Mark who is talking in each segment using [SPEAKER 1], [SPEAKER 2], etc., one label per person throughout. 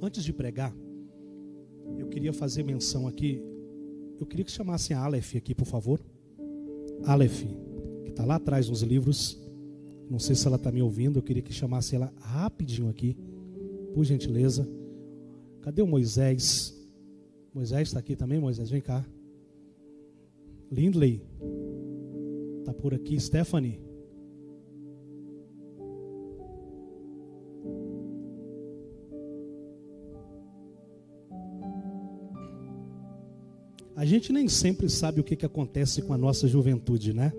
[SPEAKER 1] Antes de pregar, eu queria fazer menção aqui. Eu queria que chamassem a Aleph aqui, por favor. Aleph, que está lá atrás nos livros. Não sei se ela está me ouvindo. Eu queria que chamasse ela rapidinho aqui, por gentileza. Cadê o Moisés? Moisés está aqui também, Moisés? Vem cá. Lindley está por aqui. Stephanie. A gente nem sempre sabe o que acontece com a nossa juventude, né?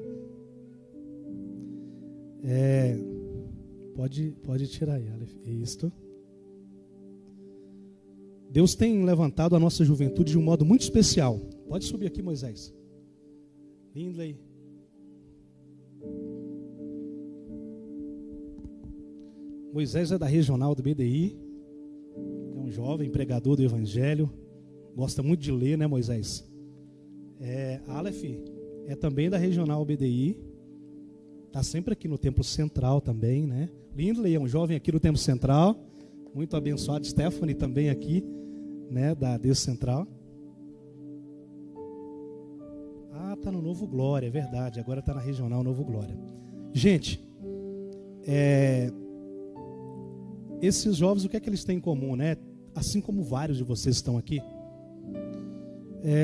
[SPEAKER 1] Pode tirar aí, Aleph. Isto. Deus tem levantado a nossa juventude de um modo muito especial. Pode subir aqui, Moisés. Lindley. Moisés é da regional do BDI. É um jovem pregador do Evangelho. Gosta muito de ler, né, Moisés? Aleph é também da regional BDI. Está sempre aqui no Templo Central também, né? Lindley é um jovem aqui no Templo Central. Muito abençoado. Stephanie também aqui, né, da Deus Central. Está no Novo Glória, é verdade. Agora está na regional Novo Glória. Gente, esses jovens, o que é que eles têm em comum, né? Assim como vários de vocês estão aqui.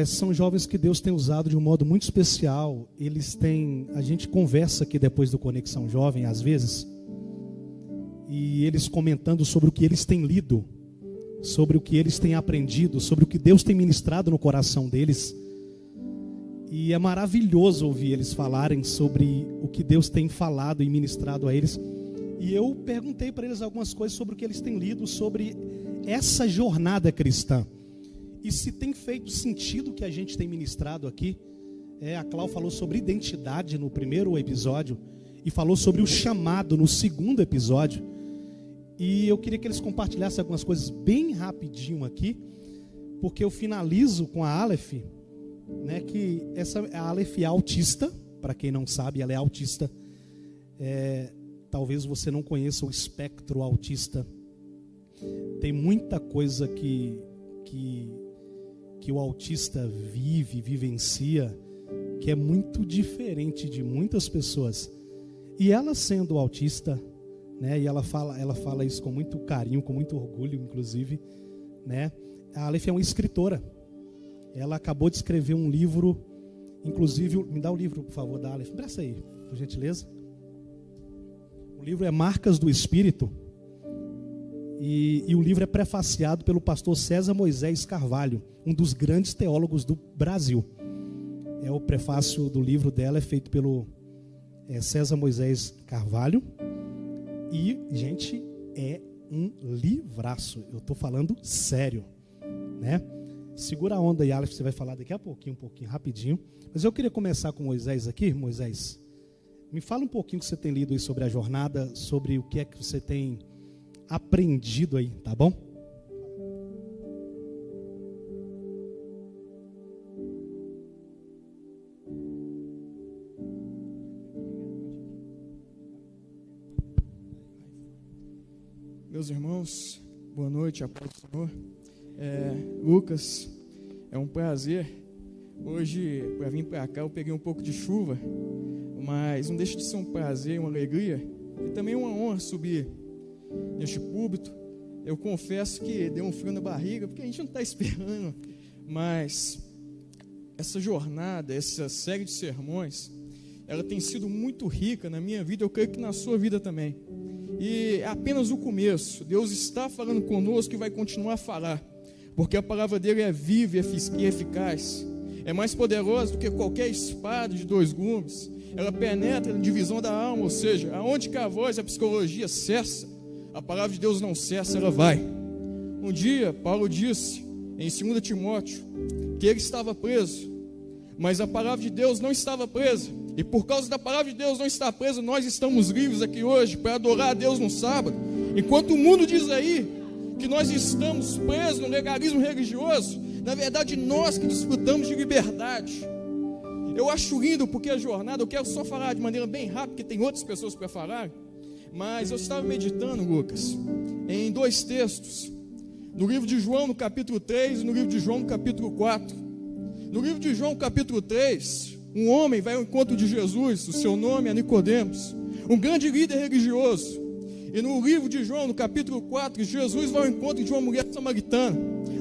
[SPEAKER 1] São jovens que Deus tem usado de um modo muito especial. A gente conversa aqui depois do Conexão Jovem, às vezes, e eles comentando sobre o que eles têm lido, sobre o que eles têm aprendido, sobre o que Deus tem ministrado no coração deles. E é maravilhoso ouvir eles falarem sobre o que Deus tem falado e ministrado a eles. E eu perguntei para eles algumas coisas sobre o que eles têm lido, sobre essa jornada cristã. E se tem feito sentido o que a gente tem ministrado aqui. A Clau falou sobre identidade no primeiro episódio e falou sobre o chamado no segundo episódio. E eu queria que eles compartilhassem algumas coisas bem rapidinho aqui, porque eu finalizo com a Aleph, né, que a Aleph é autista. Para quem não sabe, ela é autista. Talvez você não conheça o espectro autista. Tem muita coisa que o autista vivencia, que é muito diferente de muitas pessoas. E ela sendo autista, né, e ela fala isso com muito carinho, com muito orgulho, inclusive, né? A Aleph é uma escritora. Ela acabou de escrever um livro, inclusive, me dá o livro, por favor, da Aleph. Presta aí, por gentileza. O livro é Marcas do Espírito. E o livro é prefaciado pelo pastor César Moisés Carvalho, um dos grandes teólogos do Brasil. O prefácio do livro dela é feito pelo César Moisés Carvalho. E, gente, é um livraço. Eu estou falando sério, né? Segura a onda aí, Aleph, você vai falar daqui a pouquinho, rapidinho. Mas eu queria começar com Moisés aqui. Moisés, me fala um pouquinho que você tem lido aí sobre a jornada, sobre o que é que você tem aprendido aí, tá bom?
[SPEAKER 2] Meus irmãos, boa noite, a paz do Senhor. Lucas, é um prazer. Hoje, para vir para cá, eu peguei um pouco de chuva, mas não deixa de ser um prazer, uma alegria e também uma honra subir neste púlpito. Eu confesso que deu um frio na barriga, porque a gente não está esperando, mas essa jornada, essa série de sermões, ela tem sido muito rica na minha vida, eu creio que na sua vida também. E é apenas o começo. Deus está falando conosco e vai continuar a falar, porque a palavra dele é viva e eficaz, é mais poderosa do que qualquer espada de 2 gumes. Ela penetra na divisão da alma, ou seja, aonde que a voz, a psicologia cessa, a palavra de Deus não cessa, ela vai. Um dia, Paulo disse em 2 Timóteo que ele estava preso, mas a palavra de Deus não estava presa. E por causa da palavra de Deus não estar presa, nós estamos livres aqui hoje para adorar a Deus no sábado. Enquanto o mundo diz aí que nós estamos presos no legalismo religioso, na verdade nós que desfrutamos de liberdade. Eu acho lindo porque a jornada, eu quero só falar de maneira bem rápida, porque tem outras pessoas para falar, mas eu estava meditando, Lucas, em 2 textos. No livro de João, no capítulo 3, e no livro de João, no capítulo 4. No livro de João, capítulo 3, um homem vai ao encontro de Jesus, o seu nome é Nicodemos, um grande líder religioso. E no livro de João, no capítulo 4, Jesus vai ao encontro de uma mulher samaritana,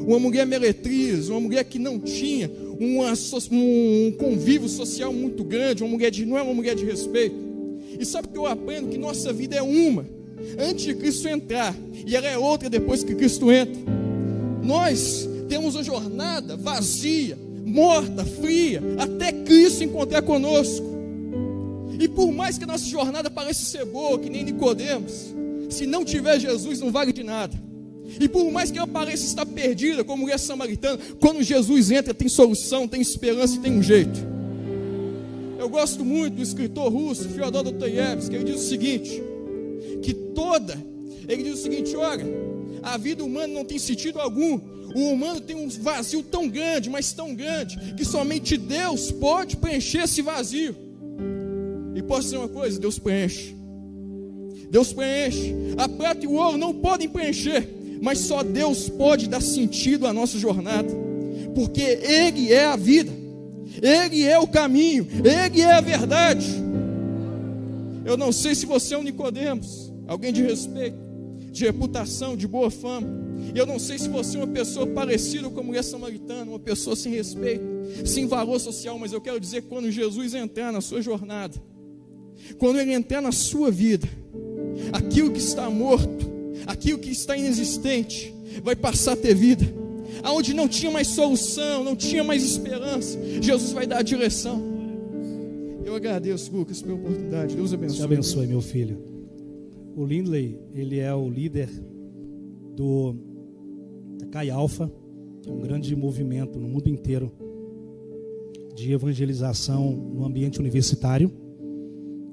[SPEAKER 2] uma mulher meretriz, uma mulher que não tinha um convívio social muito grande, não é uma mulher de respeito. E sabe o que eu aprendo? Que nossa vida é uma antes de Cristo entrar, e ela é outra depois que Cristo entra. Nós temos uma jornada vazia, morta, fria, até Cristo encontrar conosco. E por mais que a nossa jornada pareça ser boa, que nem Nicodemos, se não tiver Jesus não vale de nada. E por mais que ela pareça estar perdida, como mulher samaritana, quando Jesus entra tem solução, tem esperança e tem um jeito. Eu gosto muito do escritor russo Fyodor Dostoiévski, ele diz o seguinte, ele diz o seguinte: olha, a vida humana não tem sentido algum. O humano tem um vazio tão grande, mas tão grande, que somente Deus pode preencher esse vazio. E posso dizer uma coisa, Deus preenche. Deus preenche. A prata e o ouro não podem preencher, mas só Deus pode dar sentido à nossa jornada, porque Ele é a vida, Ele é o caminho, Ele é a verdade. Eu não sei se você é um Nicodemos, alguém de respeito, de reputação, de boa fama. Eu não sei se você é uma pessoa parecida com a mulher samaritana, uma pessoa sem respeito, sem valor social, mas eu quero dizer que quando Jesus entrar na sua jornada, quando Ele entrar na sua vida, aquilo que está morto, aquilo que está inexistente, vai passar a ter vida. Aonde não tinha mais solução, não tinha mais esperança, Jesus vai dar a direção. Eu agradeço, Lucas, pela oportunidade. Deus abençoe.
[SPEAKER 1] Deus abençoe, meu filho. O Lindley, ele é o líder da Chi Alpha, que é um grande movimento no mundo inteiro de evangelização no ambiente universitário.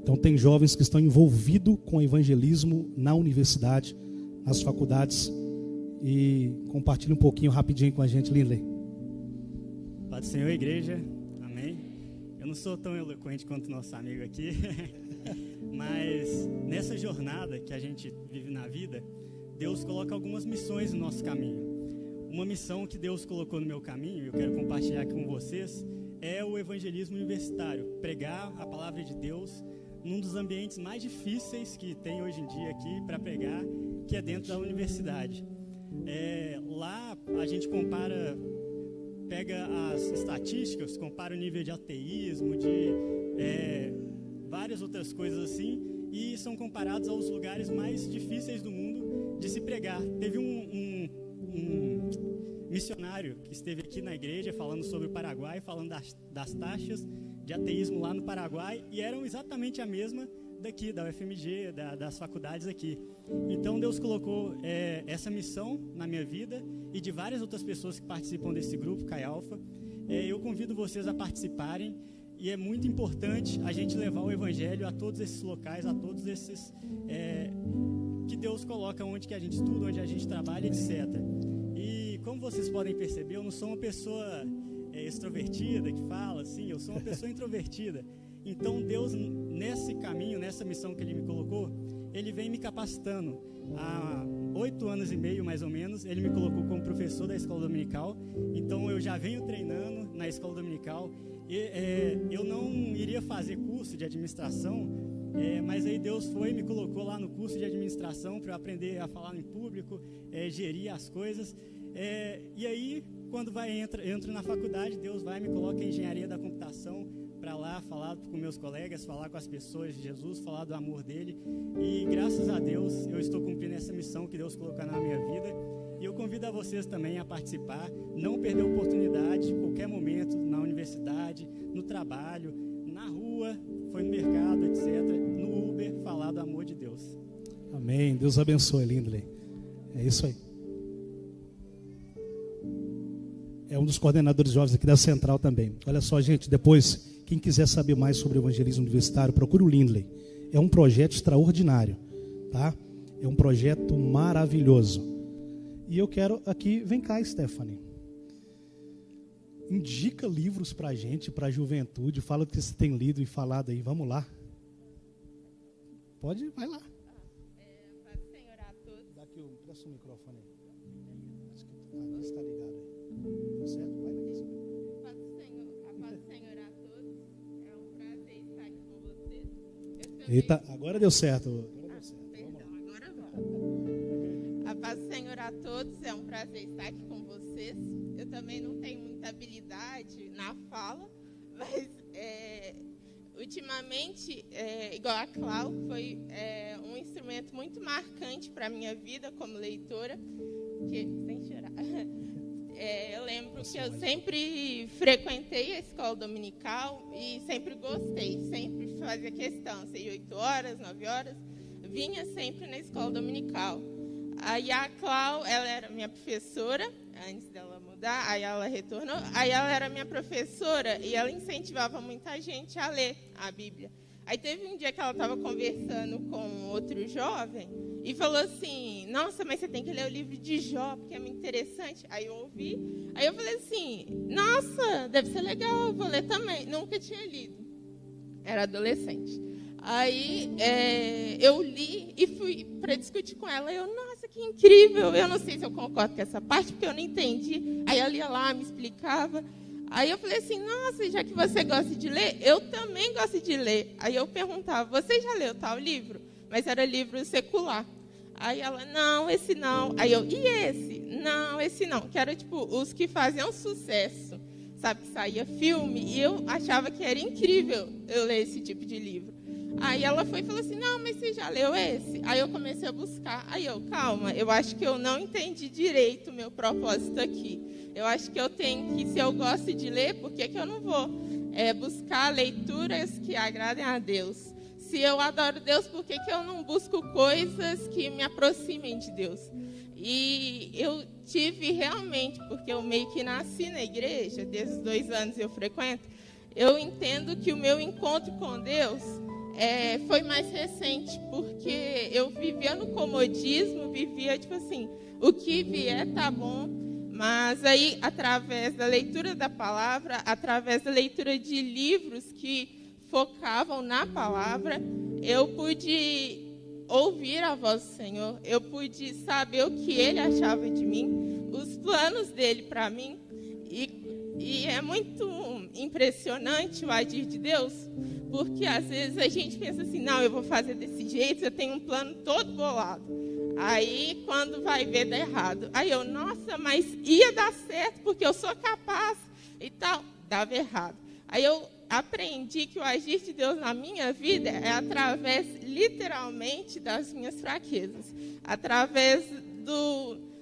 [SPEAKER 1] Então tem jovens que estão envolvidos com o evangelismo na universidade, nas faculdades. E compartilha um pouquinho rapidinho com a gente, Lindley.
[SPEAKER 3] Paz do Senhor, igreja. Amém. Eu não sou tão eloquente quanto o nosso amigo aqui, mas nessa jornada que a gente vive na vida, Deus coloca algumas missões no nosso caminho. Uma missão que Deus colocou no meu caminho, eu quero compartilhar aqui com vocês, é o evangelismo universitário. Pregar a palavra de Deus num dos ambientes mais difíceis que tem hoje em dia aqui para pregar, que é dentro da universidade. Lá a gente pega as estatísticas, compara o nível de ateísmo, de várias outras coisas assim, e são comparados aos lugares mais difíceis do mundo de se pregar. Teve um missionário que esteve aqui na igreja falando sobre o Paraguai, falando das taxas de ateísmo lá no Paraguai, e eram exatamente a mesma daqui, da UFMG, das faculdades aqui. Então Deus colocou essa missão na minha vida e de várias outras pessoas que participam desse grupo, Chi Alpha. Eu convido vocês a participarem, e é muito importante a gente levar o evangelho a todos esses locais, a todos esses que Deus coloca onde que a gente estuda, onde a gente trabalha, etc. E como vocês podem perceber, eu não sou uma pessoa extrovertida que fala assim, eu sou uma pessoa introvertida. Então Deus, nesse caminho, nessa missão que Ele me colocou, Ele vem me capacitando. Há 8 anos e meio, mais ou menos, Ele me colocou como professor da escola dominical. Então eu já venho treinando na escola dominical. Eu não iria fazer curso de administração, mas aí Deus me colocou lá no curso de administração para eu aprender a falar em público, gerir as coisas. E aí, quando entro na faculdade, Deus me coloca em engenharia da computação, para lá falar com meus colegas, falar com as pessoas de Jesus, falar do amor dele. E graças a Deus eu estou cumprindo essa missão que Deus colocou na minha vida. E eu convido a vocês também a participar, não perder a oportunidade, em qualquer momento, na universidade, no trabalho, na rua, foi no mercado, etc., no Uber, falar do amor de Deus.
[SPEAKER 1] Amém. Deus abençoe, Lindley. É isso aí. É um dos coordenadores jovens aqui da Central também. Olha só, gente, depois, quem quiser saber mais sobre o evangelismo universitário, procure o Lindley. É um projeto extraordinário, tá? É um projeto maravilhoso. E eu quero aqui, vem cá, Stephanie. Indica livros pra gente, pra juventude. Fala o que você tem lido e falado aí. Vamos lá. Vai lá.
[SPEAKER 4] Paz do Senhor a todos.
[SPEAKER 1] Dá aqui, presta o microfone aí. Eita, agora deu certo.
[SPEAKER 4] Agora a paz do Senhor a todos, é um prazer estar aqui com vocês. Eu também não tenho muita habilidade na fala, mas ultimamente, igual a Clau, foi um instrumento muito marcante para a minha vida como leitora, sem chorar. Eu lembro que eu sempre frequentei a escola dominical e sempre gostei, sempre fazia questão, sei 8 horas, 9 horas, vinha sempre na escola dominical. Aí a Clau, ela era minha professora, antes dela mudar, aí ela retornou, aí ela era minha professora e ela incentivava muita gente a ler a Bíblia. Aí teve um dia que ela estava conversando com outro jovem e falou assim, nossa, mas você tem que ler o livro de Jó, porque é muito interessante. Aí eu ouvi, aí eu falei assim, nossa, deve ser legal, eu vou ler também. Nunca tinha lido, era adolescente. Aí eu li e fui para discutir com ela. Eu, nossa, que incrível, eu não sei se eu concordo com essa parte, porque eu não entendi. Aí ela ia lá, me explicava. Aí eu falei assim, nossa, já que você gosta de ler, eu também gosto de ler. Aí eu perguntava, você já leu tal livro? Mas era livro secular. Aí ela, não, esse não. Aí eu, e esse? Não, esse não. Que era tipo os que faziam sucesso. Sabe, que saía filme. E eu achava que era incrível eu ler esse tipo de livro. Aí ela foi e falou assim, não, mas você já leu esse? Aí eu comecei a buscar. Aí eu, calma, eu acho que eu não entendi direito o meu propósito aqui. Eu acho que eu tenho que, se eu gosto de ler, por que eu não vou buscar leituras que agradem a Deus? Se eu adoro Deus, por que eu não busco coisas que me aproximem de Deus? E eu tive realmente, porque eu meio que nasci na igreja, desde os 2 anos eu frequento, eu entendo que o meu encontro com Deus foi mais recente, porque eu vivia no comodismo, vivia tipo assim, o que vier tá bom, mas aí através da leitura da palavra, através da leitura de livros que focavam na palavra, eu pude ouvir a voz do Senhor, eu pude saber o que Ele achava de mim, os planos dele para mim, e é muito impressionante o agir de Deus, porque às vezes a gente pensa assim, não, eu vou fazer desse jeito, eu tenho um plano todo bolado. Aí, quando vai ver, dá errado. Aí eu, nossa, mas ia dar certo, porque eu sou capaz e tal. Dava errado. Aí eu aprendi que o agir de Deus na minha vida é através, literalmente, das minhas fraquezas. Através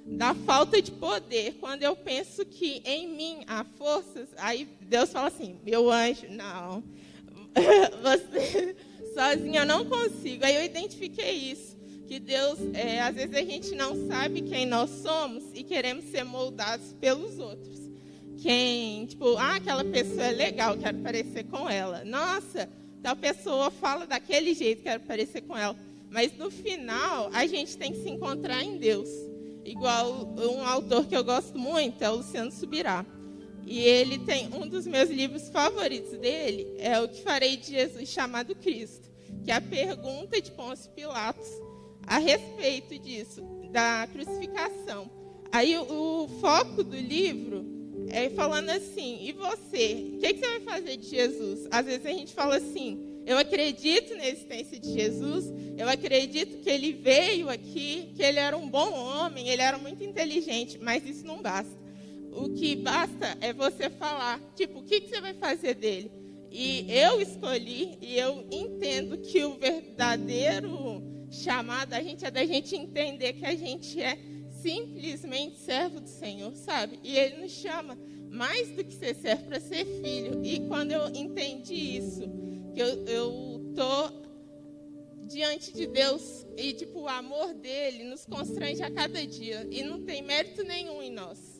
[SPEAKER 4] da falta de poder. Quando eu penso que em mim há forças, aí Deus fala assim, meu anjo, não, você sozinha eu não consigo. Aí eu identifiquei isso, que Deus, às vezes a gente não sabe quem nós somos e queremos ser moldados pelos outros. Aquela pessoa é legal, quero parecer com ela. Nossa, tal pessoa fala daquele jeito, quero parecer com ela. Mas no final, a gente tem que se encontrar em Deus. Igual um autor que eu gosto muito é o Luciano Subirá. E ele tem um dos meus livros favoritos dele, é O que farei de Jesus chamado Cristo, que é a pergunta de Pôncio Pilatos a respeito disso, da crucificação. Aí o foco do livro é falando assim, e você? O que você vai fazer de Jesus? Às vezes a gente fala assim, eu acredito na existência de Jesus, eu acredito que ele veio aqui, que ele era um bom homem, ele era muito inteligente, mas isso não basta. O que basta é você falar, o que você vai fazer dele? E eu escolhi, e eu entendo que o verdadeiro chamado a gente é da gente entender que a gente é simplesmente servo do Senhor, sabe? E Ele nos chama mais do que ser servo para ser filho. E quando eu entendi isso, que eu tô diante de Deus e o amor dele nos constrange a cada dia e não tem mérito nenhum em nós.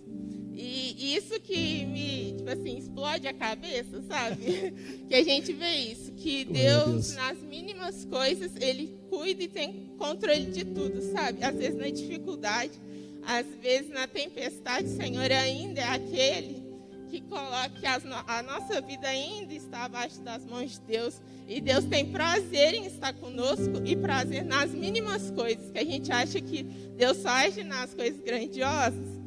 [SPEAKER 4] E isso que me, explode a cabeça, sabe? Que a gente vê isso, que Deus, nas mínimas coisas, Ele cuida e tem controle de tudo, sabe? Às vezes na dificuldade, às vezes na tempestade, o Senhor ainda é aquele que coloca que a nossa vida ainda está abaixo das mãos de Deus. E Deus tem prazer em estar conosco e prazer nas mínimas coisas, que a gente acha que Deus só age nas coisas grandiosas.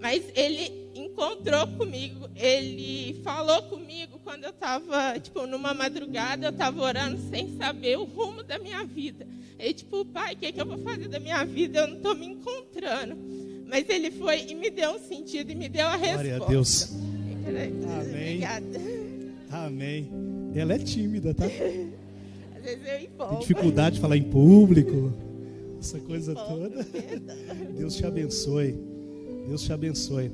[SPEAKER 4] Mas ele encontrou comigo, ele falou comigo quando eu estava, numa madrugada, eu estava orando sem saber o rumo da minha vida. E, pai, o que eu vou fazer da minha vida? Eu não estou me encontrando. Mas ele foi e me deu um sentido e me deu a resposta.
[SPEAKER 1] Glória a Deus.
[SPEAKER 4] Amém. Obrigada.
[SPEAKER 1] Amém. Ela é tímida, tá?
[SPEAKER 4] Às vezes eu empolgo.
[SPEAKER 1] Tem dificuldade de falar em público, essa coisa toda. Deus te abençoe. Deus te abençoe.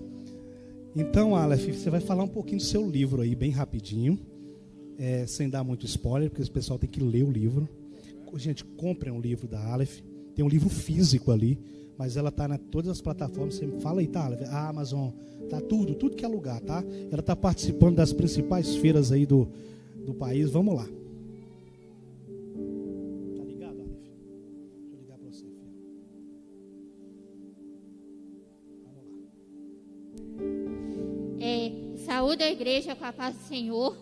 [SPEAKER 1] Então, Aleph, você vai falar um pouquinho do seu livro aí, bem rapidinho, sem dar muito spoiler, porque o pessoal tem que ler o livro. Gente, comprem um livro da Aleph. Tem um livro físico ali, mas ela está em todas as plataformas. Você fala aí, tá, Aleph? A Amazon, tá tudo que é lugar, tá? Ela está participando das principais feiras aí do país. Vamos lá. Tá ligado, Aleph? Deixa eu ligar para você, filho. Vamos lá.
[SPEAKER 5] Saúde a igreja com a paz do Senhor.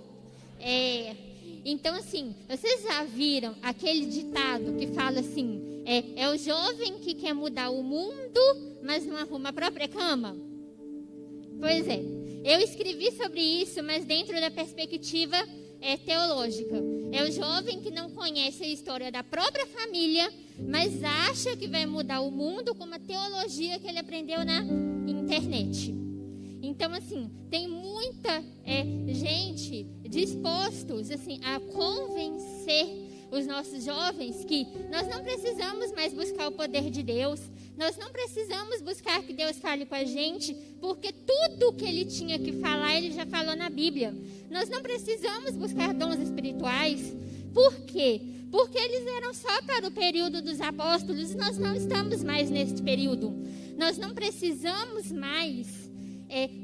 [SPEAKER 5] Então, assim, vocês já viram aquele ditado que fala assim, é o jovem que quer mudar o mundo, mas não arruma a própria cama? Pois é, eu escrevi sobre isso, mas dentro da perspectiva teológica. É o jovem que não conhece a história da própria família, mas acha que vai mudar o mundo com uma teologia que ele aprendeu na internet. Então, assim, tem muita gente dispostos, assim, a convencer os nossos jovens que nós não precisamos mais buscar o poder de Deus, nós não precisamos buscar que Deus fale com a gente, porque tudo que Ele tinha que falar, Ele já falou na Bíblia. Nós não precisamos buscar dons espirituais. Por quê? Porque eles eram só para o período dos apóstolos e nós não estamos mais neste período. Nós não precisamos mais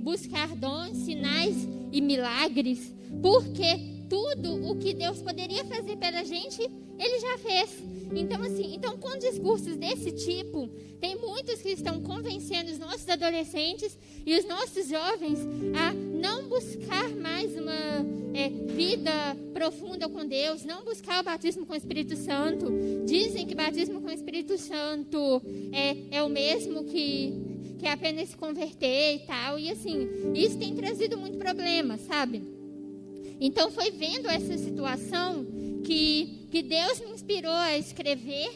[SPEAKER 5] buscar dons, sinais e milagres, porque tudo o que Deus poderia fazer pela gente, Ele já fez. Então, com discursos desse tipo, tem muitos que estão convencendo os nossos adolescentes e os nossos jovens a não buscar mais uma vida profunda com Deus, não buscar o batismo com o Espírito Santo. Dizem que batismo com o Espírito Santo é o mesmo que apenas se converter e tal. E assim, isso tem trazido muito problema, sabe? Então foi vendo essa situação que Deus me inspirou a escrever.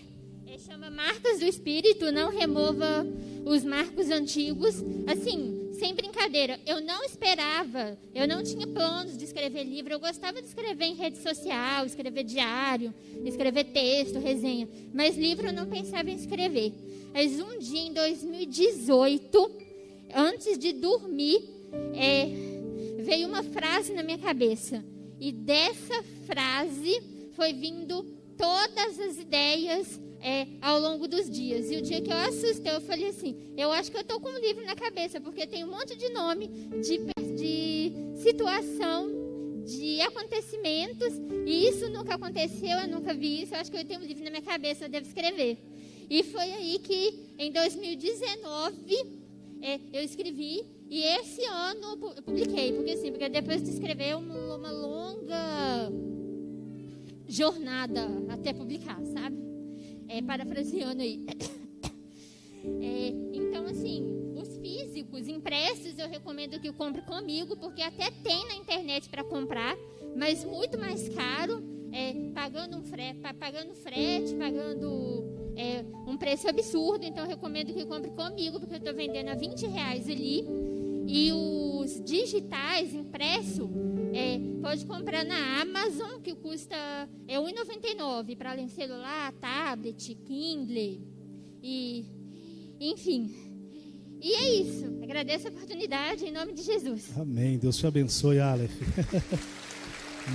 [SPEAKER 5] Chama Marcas do Espírito, não remova os marcos antigos. Assim, sem brincadeira, eu não esperava, eu não tinha planos de escrever livro. Eu gostava de escrever em rede social, escrever diário, escrever texto, resenha. Mas livro eu não pensava em escrever. Mas um dia, em 2018, antes de dormir, veio uma frase na minha cabeça. E dessa frase foi vindo todas as ideias ao longo dos dias. E o dia que eu assustei, eu falei assim, eu acho que eu estou com um livro na cabeça, porque tem um monte de nome, de situação, de acontecimentos, e isso nunca aconteceu, eu nunca vi isso. Eu acho que eu tenho um livro na minha cabeça, eu devo escrever. E foi aí que, em 2019, eu escrevi, e esse ano eu publiquei, porque depois de escrever uma longa jornada até publicar, sabe? Parafraseando aí. Então, assim, os físicos, impressos, eu recomendo que compre comigo, porque até tem na internet para comprar, mas muito mais caro, pagando frete, pagando um preço absurdo. Então eu recomendo que compre comigo, porque eu estou vendendo a R$20 ali. E os digitais, impresso, pode comprar na Amazon, que custa R$1,99 para além de celular, tablet, Kindle, e enfim. E é isso. Agradeço a oportunidade em nome de Jesus.
[SPEAKER 1] Amém. Deus te abençoe, Aleph.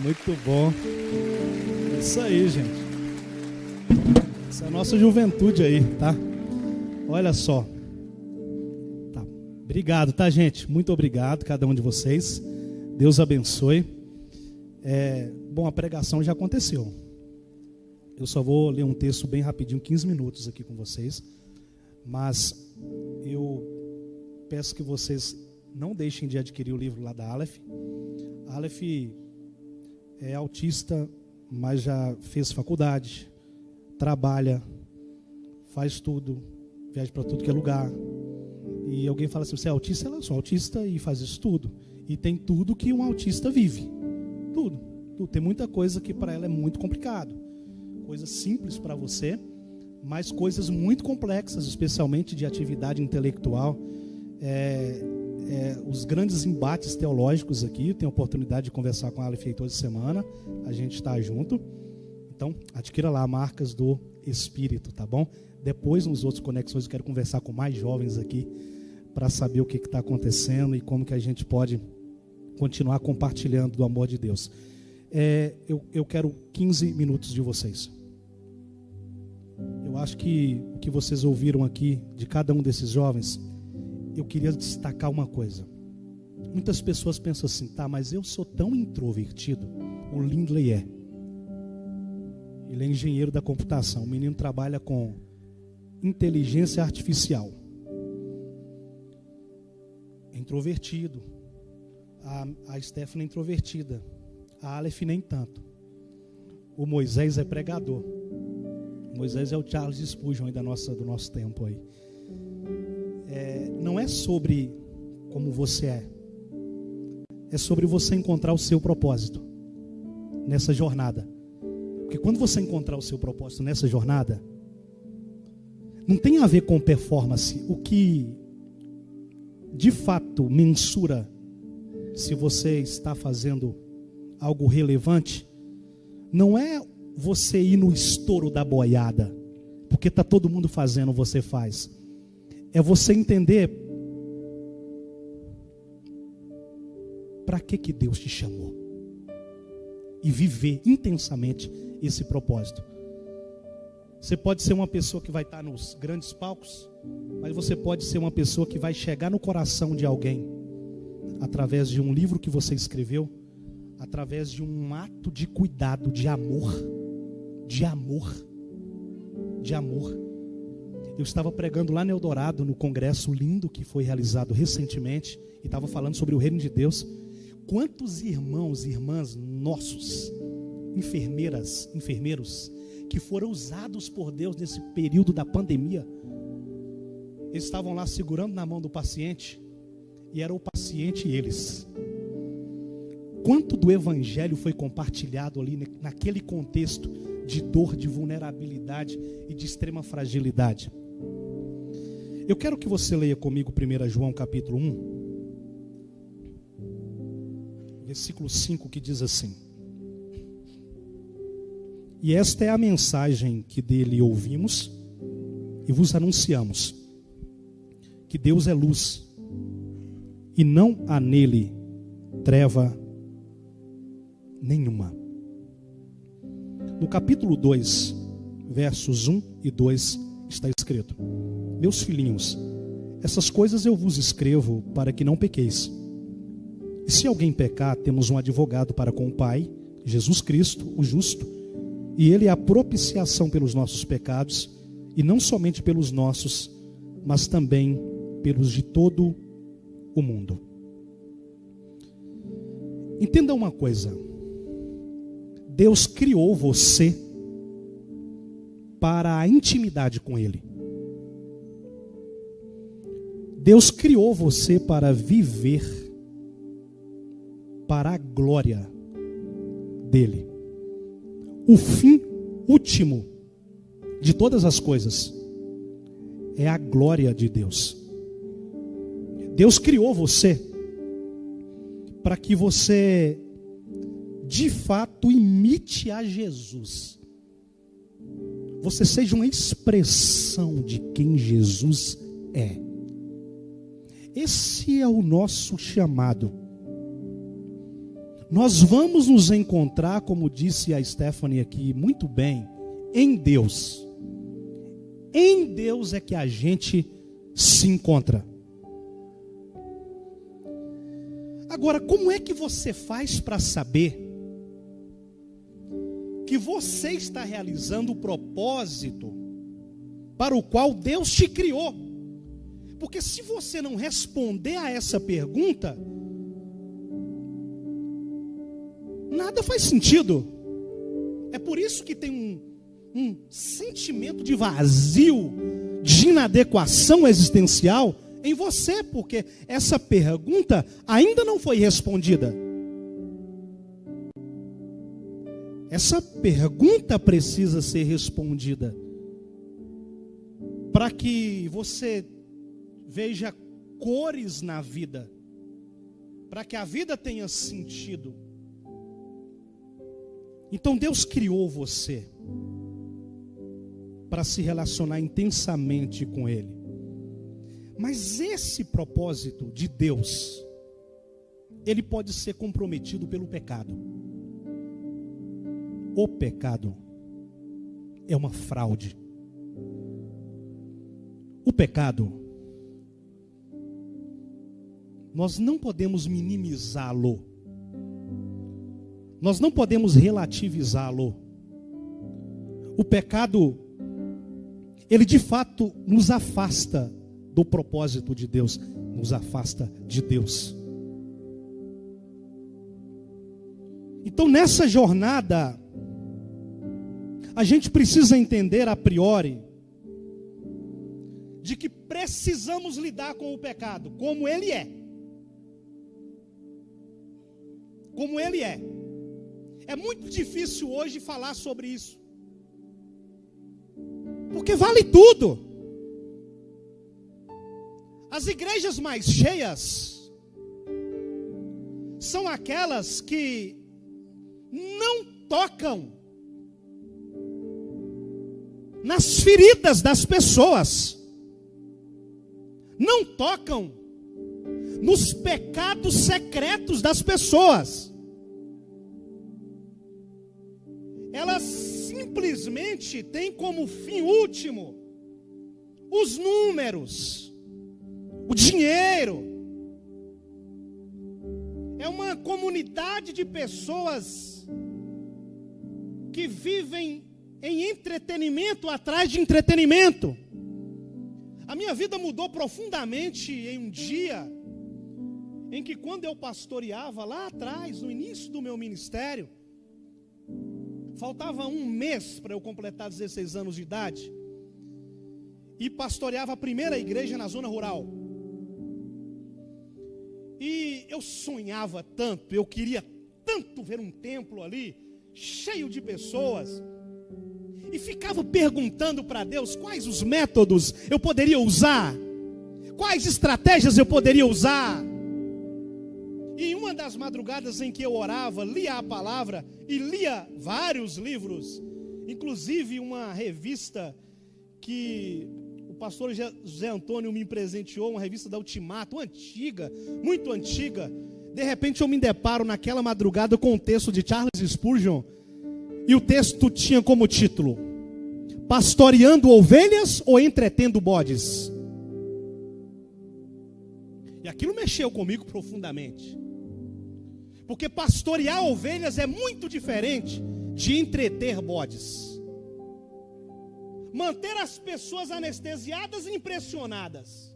[SPEAKER 1] Muito bom. É isso aí, gente. Essa é a nossa juventude aí, tá? Olha só. Tá. Obrigado, tá, gente? Muito obrigado, cada um de vocês. Deus abençoe. Bom, a pregação já aconteceu. Eu só vou ler um texto bem rapidinho, 15 minutos aqui com vocês. Mas eu peço que vocês não deixem de adquirir o livro lá da Aleph. A Aleph é autista, mas já fez faculdade, trabalha, faz tudo, viaja para tudo que é lugar. E alguém fala assim, você é autista? Eu sou autista e faz isso tudo. E tem tudo que um autista vive. Tudo. Tem muita coisa que para ela é muito complicado. Coisas simples para você, mas coisas muito complexas, especialmente de atividade intelectual. Os grandes embates teológicos aqui, eu tenho a oportunidade de conversar com a Aleph toda semana, a gente está junto. Então, adquira lá Marcas do Espírito, tá bom? Depois, nos outros conexões, eu quero conversar com mais jovens aqui, para saber o que está acontecendo e como que a gente pode continuar compartilhando do amor de Deus. Eu quero 15 minutos de vocês. Eu acho que o que vocês ouviram aqui de cada um desses jovens, eu queria destacar uma coisa. Muitas pessoas pensam assim, tá, mas eu sou tão introvertido. O Lindley é. Ele é engenheiro da computação. O menino trabalha com inteligência artificial. É introvertido. A Stephanie é introvertida. A Aleph nem tanto. O Moisés é pregador. O Moisés é o Charles Spurgeon aí do nosso tempo aí. Não é sobre como você é. É sobre você encontrar o seu propósito nessa jornada. Porque quando você encontrar o seu propósito nessa jornada, não tem a ver com performance. O que de fato mensura se você está fazendo algo relevante, não é você ir no estouro da boiada, porque está todo mundo fazendo, você faz. É você entender para que Deus te chamou e viver intensamente esse propósito. Você pode ser uma pessoa que vai estar nos grandes palcos, mas você pode ser uma pessoa que vai chegar no coração de alguém através de um livro que você escreveu, através de um ato de cuidado, de amor. Eu estava pregando lá no Eldorado, no congresso lindo que foi realizado recentemente, e estava falando sobre o reino de Deus. Quantos irmãos e irmãs nossos, enfermeiros, que foram usados por Deus nesse período da pandemia, eles estavam lá segurando na mão do paciente, e era o paciente e eles. Quanto do evangelho foi compartilhado ali naquele contexto de dor, de vulnerabilidade e de extrema fragilidade. Eu quero que você leia comigo 1 João capítulo 1, versículo 5, que diz assim: e esta é a mensagem que dele ouvimos e vos anunciamos, que Deus é luz e não há nele treva nenhuma. No capítulo 2, versos 1 e 2, está escrito: meus filhinhos, essas coisas eu vos escrevo para que não pequeis. E se alguém pecar, temos um advogado para com o Pai, Jesus Cristo, o justo, e ele é a propiciação pelos nossos pecados, e não somente pelos nossos, mas também pelos de todo o mundo. Entenda uma coisa: Deus criou você para a intimidade com Ele. Deus criou você para viver para a glória dEle. O fim último de todas as coisas é a glória de Deus. Deus criou você para que você de fato imite a Jesus. Você seja uma expressão de quem Jesus é. Esse é o nosso chamado. Nós vamos nos encontrar, como disse a Stephanie aqui muito bem, em Deus. Em Deus é que a gente se encontra. Agora, como é que você faz para saber que você está realizando o propósito para o qual Deus te criou? Porque se você não responder a essa pergunta, nada faz sentido. É por isso que tem um sentimento de vazio, de inadequação existencial em você, porque essa pergunta ainda não foi respondida. Essa pergunta precisa ser respondida para que você veja cores na vida, para que a vida tenha sentido. Então Deus criou você para se relacionar intensamente com Ele. Mas esse propósito de Deus, ele pode ser comprometido pelo pecado. O pecado é uma fraude. O pecado, nós não podemos minimizá-lo. Nós não podemos relativizá-lo. O pecado, ele de fato nos afasta do propósito de Deus, nos afasta de Deus. Então nessa jornada, a gente precisa entender a priori de que precisamos lidar com o pecado, como ele é. Como ele é. É muito difícil hoje falar sobre isso, porque vale tudo. As igrejas mais cheias são aquelas que não tocam nas feridas das pessoas, não tocam nos pecados secretos das pessoas. Elas simplesmente têm como fim último os números, o dinheiro. É uma comunidade de pessoas que vivem em entretenimento atrás de entretenimento. A minha vida mudou profundamente em um dia em que, quando eu pastoreava lá atrás, no início do meu ministério, faltava um mês para eu completar 16 anos de idade, e pastoreava a primeira igreja na zona rural. E eu sonhava tanto, eu queria tanto ver um templo ali, cheio de pessoas, e ficava perguntando para Deus quais os métodos eu poderia usar, quais estratégias eu poderia usar. E em uma das madrugadas em que eu orava, lia a palavra e lia vários livros, inclusive uma revista que o pastor José Antônio me presenteou, uma revista da Ultimato, antiga, muito antiga. De repente eu me deparo naquela madrugada com o texto de Charles Spurgeon, e o texto tinha como título: Pastoreando ovelhas ou entretendo bodes? E aquilo mexeu comigo profundamente, porque pastorear ovelhas é muito diferente de entreter bodes. Manter as pessoas anestesiadas e impressionadas,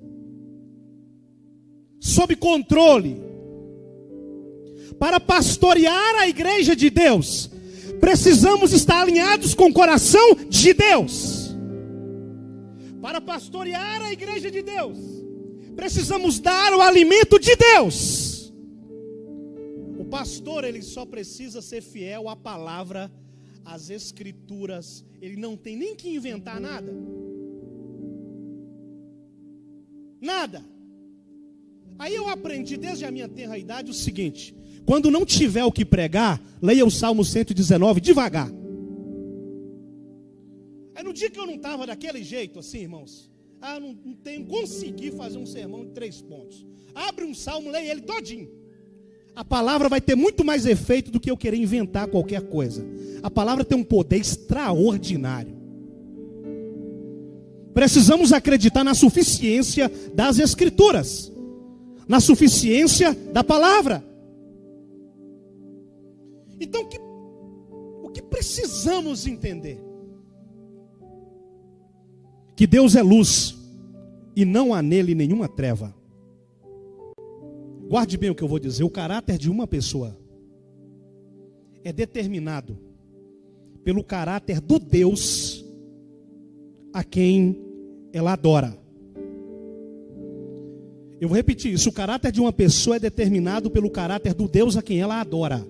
[SPEAKER 1] sob controle. Para pastorear a igreja de Deus, precisamos estar alinhados com o coração de Deus. Para pastorear a igreja de Deus, precisamos dar o alimento de Deus. O pastor, ele só precisa ser fiel à palavra, às escrituras. Ele não tem nem que inventar nada. Nada. Aí eu aprendi desde a minha tenra idade o seguinte: quando não tiver o que pregar, leia o Salmo 119 devagar. Aí no dia que eu não estava daquele jeito assim, irmãos, consegui fazer um sermão de 3 pontos. Abre um salmo, leia ele todinho. A palavra vai ter muito mais efeito do que eu querer inventar qualquer coisa. A palavra tem um poder extraordinário. Precisamos acreditar na suficiência das escrituras, na suficiência da palavra. Então, o que precisamos entender? Que Deus é luz e não há nele nenhuma treva. Guarde bem o que eu vou dizer. O caráter de uma pessoa é determinado pelo caráter do Deus a quem ela adora. Eu vou repetir isso. O caráter de uma pessoa é determinado pelo caráter do Deus a quem ela adora.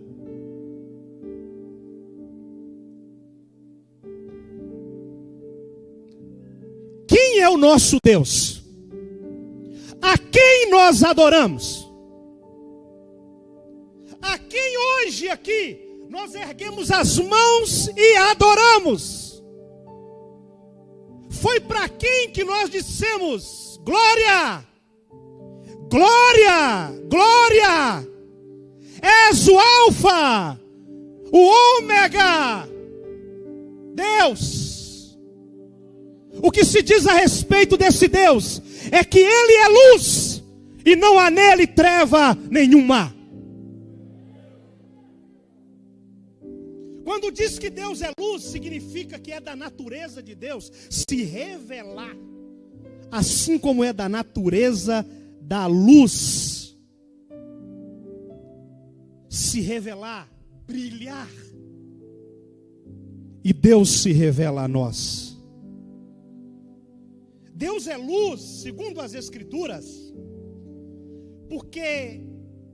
[SPEAKER 1] Quem é o nosso Deus? A quem nós adoramos? A quem hoje aqui nós erguemos as mãos e adoramos? Foi para quem que nós dissemos: glória, glória, glória, és o alfa, o ômega, Deus. O que se diz a respeito desse Deus é que Ele é luz e não há nele treva nenhuma. Quando diz que Deus é luz, significa que é da natureza de Deus se revelar, assim como é da natureza da luz se revelar, brilhar. E Deus se revela a nós. Deus é luz, segundo as Escrituras, porque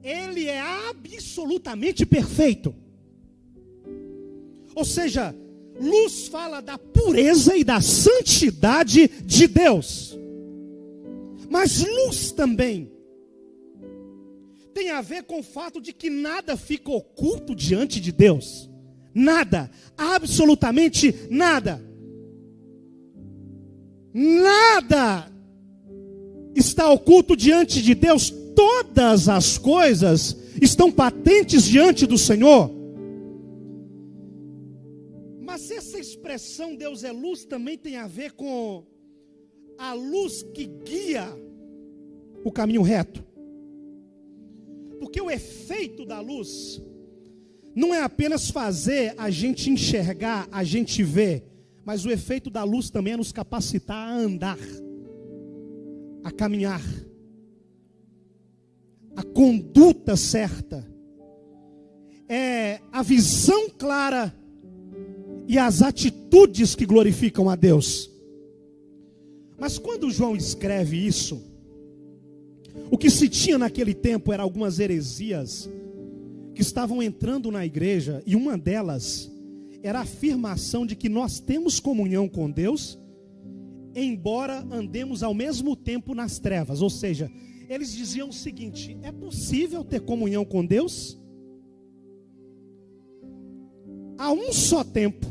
[SPEAKER 1] Ele é absolutamente perfeito. Ou seja, luz fala da pureza e da santidade de Deus. Mas luz também tem a ver com o fato de que nada fica oculto diante de Deus. Nada, absolutamente nada. Nada está oculto diante de Deus. Todas as coisas estão patentes diante do Senhor. Mas essa expressão Deus é luz também tem a ver com a luz que guia o caminho reto. Porque o efeito da luz não é apenas fazer a gente enxergar, a gente ver, mas o efeito da luz também é nos capacitar a andar, a caminhar. A conduta certa é a visão clara e as atitudes que glorificam a Deus. Mas quando João escreve isso, o que se tinha naquele tempo eram algumas heresias que estavam entrando na igreja, e uma delas era a afirmação de que nós temos comunhão com Deus, embora andemos ao mesmo tempo nas trevas. Ou seja, eles diziam o seguinte: é possível ter comunhão com Deus? Há um só tempo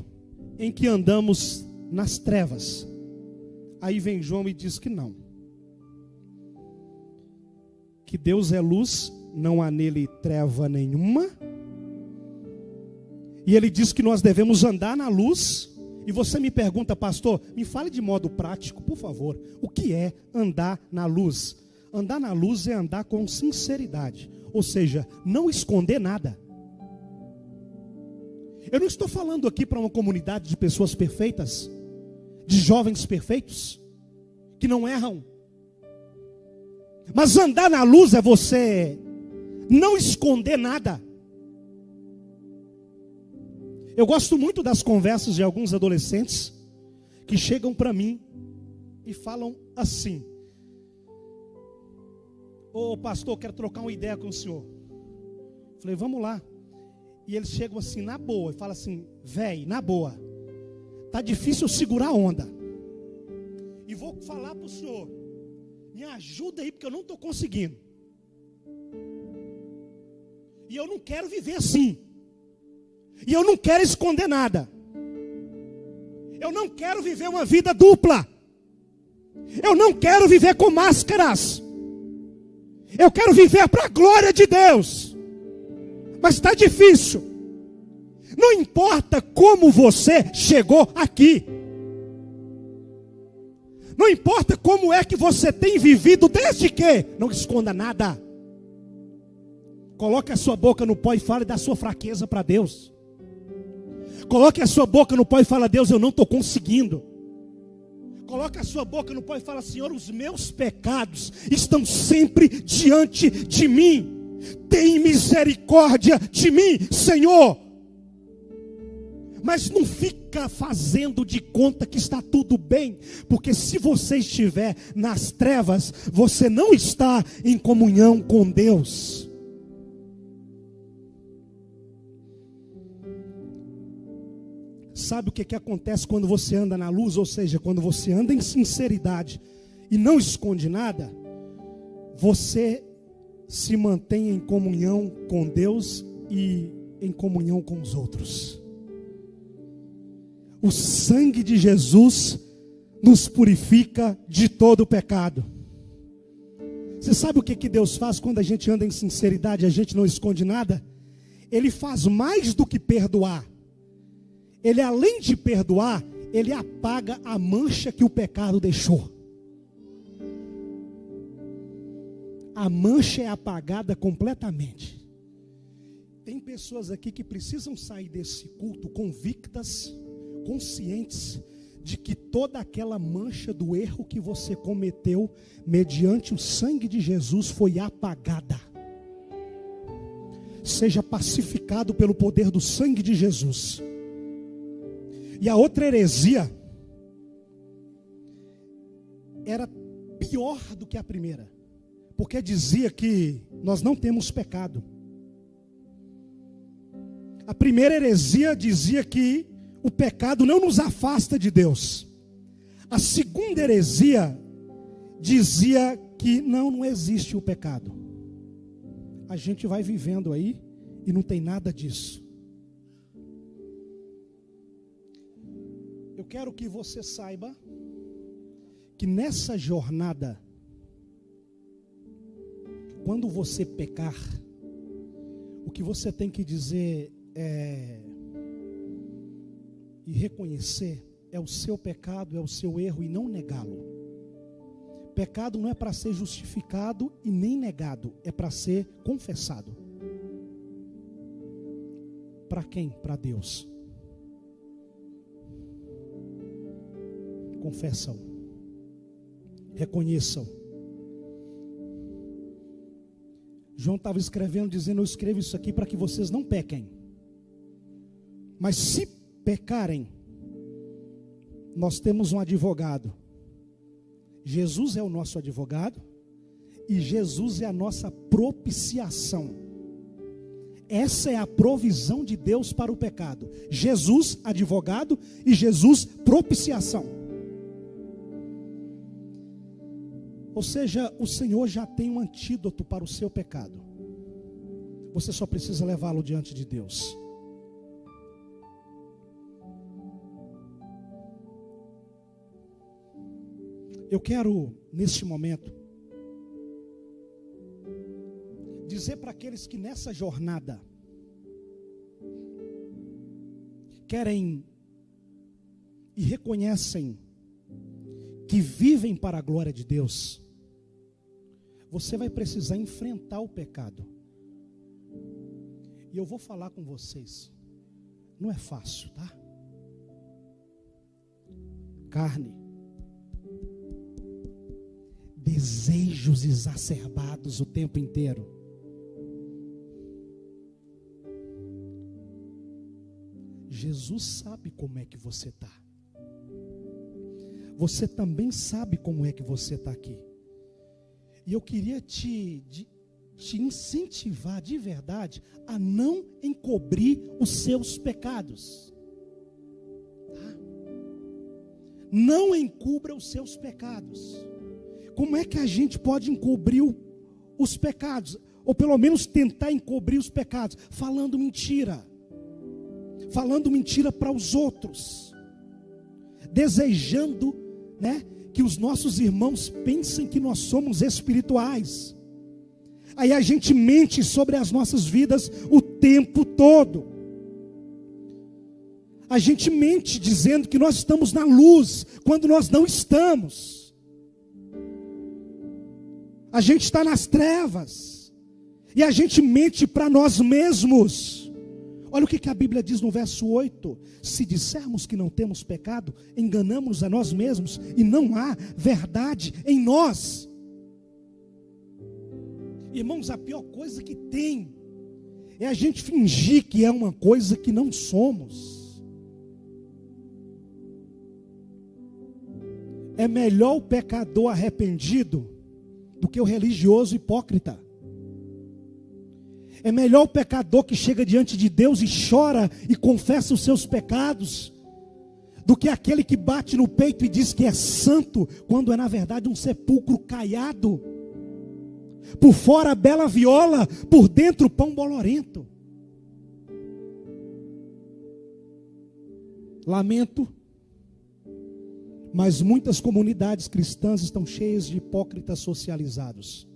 [SPEAKER 1] em que andamos nas trevas. Aí vem João e diz que não. Que Deus é luz, não há nele treva nenhuma. E ele diz que nós devemos andar na luz. E você me pergunta: pastor, me fale de modo prático, por favor, o que é andar na luz? Andar na luz é andar com sinceridade, ou seja, não esconder nada. Eu não estou falando aqui para uma comunidade de pessoas perfeitas, de jovens perfeitos, que não erram. Mas andar na luz é você não esconder nada. Eu gosto muito das conversas de alguns adolescentes que chegam para mim e falam assim: ô pastor, quero trocar uma ideia com o senhor. Falei, vamos lá. E eles chegam assim na boa e falam assim: véi, na boa, tá difícil eu segurar a onda. E vou falar para o senhor, me ajuda aí porque eu não estou conseguindo. E eu não quero viver assim. E eu não quero esconder nada. Eu não quero viver uma vida dupla. Eu não quero viver com máscaras. Eu quero viver para a glória de Deus. Mas está difícil. Não importa como você chegou aqui. Não importa como é que você tem vivido, desde que não esconda nada. Coloque a sua boca no pó e fale da sua fraqueza para Deus. Coloque a sua boca no pó e fala: Deus, eu não estou conseguindo. Coloque a sua boca no pó e fala: Senhor, os meus pecados estão sempre diante de mim. Tem misericórdia de mim, Senhor. Mas não fica fazendo de conta que está tudo bem, porque se você estiver nas trevas, você não está em comunhão com Deus. Sabe o que acontece quando você anda na luz? Ou seja, quando você anda em sinceridade e não esconde nada, você se mantém em comunhão com Deus e em comunhão com os outros. O sangue de Jesus nos purifica de todo o pecado. Você sabe o que Deus faz quando a gente anda em sinceridade e a gente não esconde nada? Ele faz mais do que perdoar. Ele, além de perdoar, ele apaga a mancha que o pecado deixou. A mancha é apagada completamente. Tem pessoas aqui que precisam sair desse culto convictas, conscientes de que toda aquela mancha do erro que você cometeu, mediante o sangue de Jesus, foi apagada. Seja pacificado pelo poder do sangue de Jesus. E a outra heresia era pior do que a primeira, porque dizia que nós não temos pecado. A primeira heresia dizia que o pecado não nos afasta de Deus. A segunda heresia dizia que não existe o pecado. A gente vai vivendo aí e não tem nada disso. Eu quero que você saiba que nessa jornada, quando você pecar, o que você tem que dizer e reconhecer é o seu pecado, é o seu erro, e não negá-lo. Pecado não é para ser justificado e nem negado, é para ser confessado. Para quem? Para Deus. Confessam, reconheçam. João estava escrevendo, dizendo: eu escrevo isso aqui para que vocês não pequem. Mas se pecarem, nós temos um advogado. Jesus é o nosso advogado e Jesus é a nossa propiciação. Essa é a provisão de Deus para o pecado. Jesus, advogado, e Jesus, propiciação. Ou seja, o Senhor já tem um antídoto para o seu pecado. Você só precisa levá-lo diante de Deus. Eu quero, neste momento, dizer para aqueles que nessa jornada querem e reconhecem que vivem para a glória de Deus, você vai precisar enfrentar o pecado. E eu vou falar com vocês, não é fácil, tá? Carne, desejos exacerbados o tempo inteiro. Jesus sabe como é que você está. Você também sabe como é que você está aqui. E eu queria te incentivar de verdade a não encobrir os seus pecados. Tá? Não encubra os seus pecados. Como é que a gente pode encobrir os pecados? Ou pelo menos tentar encobrir os pecados? Falando mentira. Falando mentira para os outros. Desejando, que os nossos irmãos pensem que nós somos espirituais. Aí a gente mente sobre as nossas vidas o tempo todo. A gente mente dizendo que nós estamos na luz, quando nós não estamos. A gente está nas trevas. E a gente mente para nós mesmos. Olha o que a Bíblia diz no verso 8. Se dissermos que não temos pecado, enganamos a nós mesmos e não há verdade em nós. Irmãos, a pior coisa que tem é a gente fingir que é uma coisa que não somos. É melhor o pecador arrependido do que o religioso hipócrita. É melhor o pecador que chega diante de Deus e chora e confessa os seus pecados, do que aquele que bate no peito e diz que é santo, quando é na verdade um sepulcro caiado. Por fora bela viola, por dentro pão bolorento. Lamento, mas muitas comunidades cristãs estão cheias de hipócritas socializados.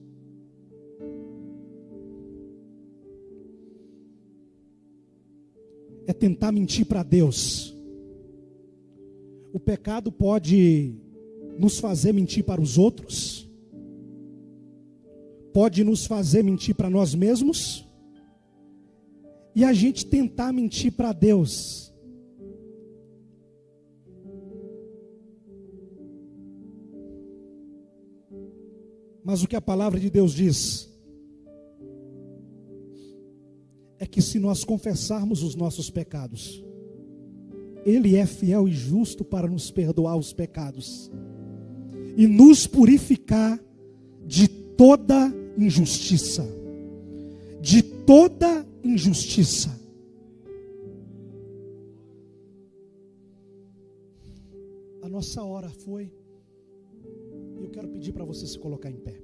[SPEAKER 1] É tentar mentir para Deus. O pecado pode nos fazer mentir para os outros, pode nos fazer mentir para nós mesmos, e a gente tentar mentir para Deus. Mas o que a palavra de Deus diz é que se nós confessarmos os nossos pecados, Ele é fiel e justo para nos perdoar os pecados e nos purificar de toda injustiça. De toda injustiça. A nossa hora foi. Eu quero pedir para você se colocar em pé.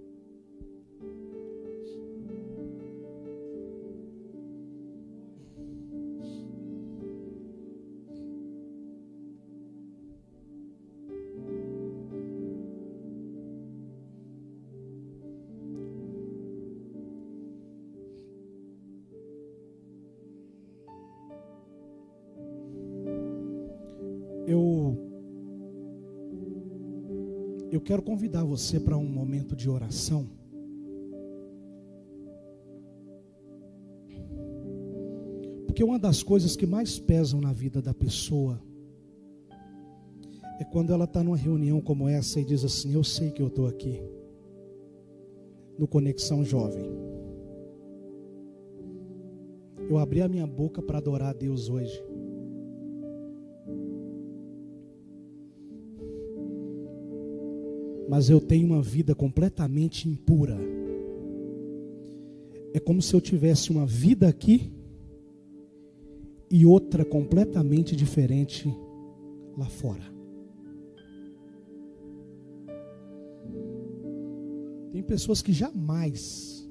[SPEAKER 1] Eu quero convidar você para um momento de oração. Porque uma das coisas que mais pesam na vida da pessoa é quando ela está numa reunião como essa e diz assim: eu sei que eu estou aqui no Conexão Jovem. Eu abri a minha boca para adorar a Deus hoje. Mas eu tenho uma vida completamente impura. É como se eu tivesse uma vida aqui e outra completamente diferente lá fora. Tem pessoas que jamais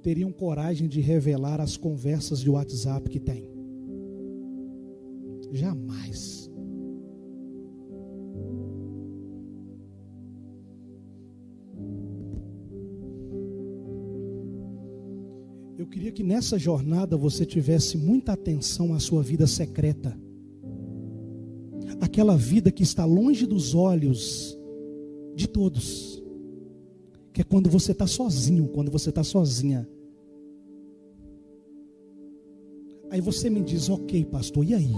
[SPEAKER 1] teriam coragem de revelar as conversas de WhatsApp que tem. Jamais. Eu queria que nessa jornada você tivesse muita atenção à sua vida secreta. Aquela vida que está longe dos olhos de todos. Que é quando você está sozinho, quando você está sozinha. Aí você me diz: ok, pastor, e aí?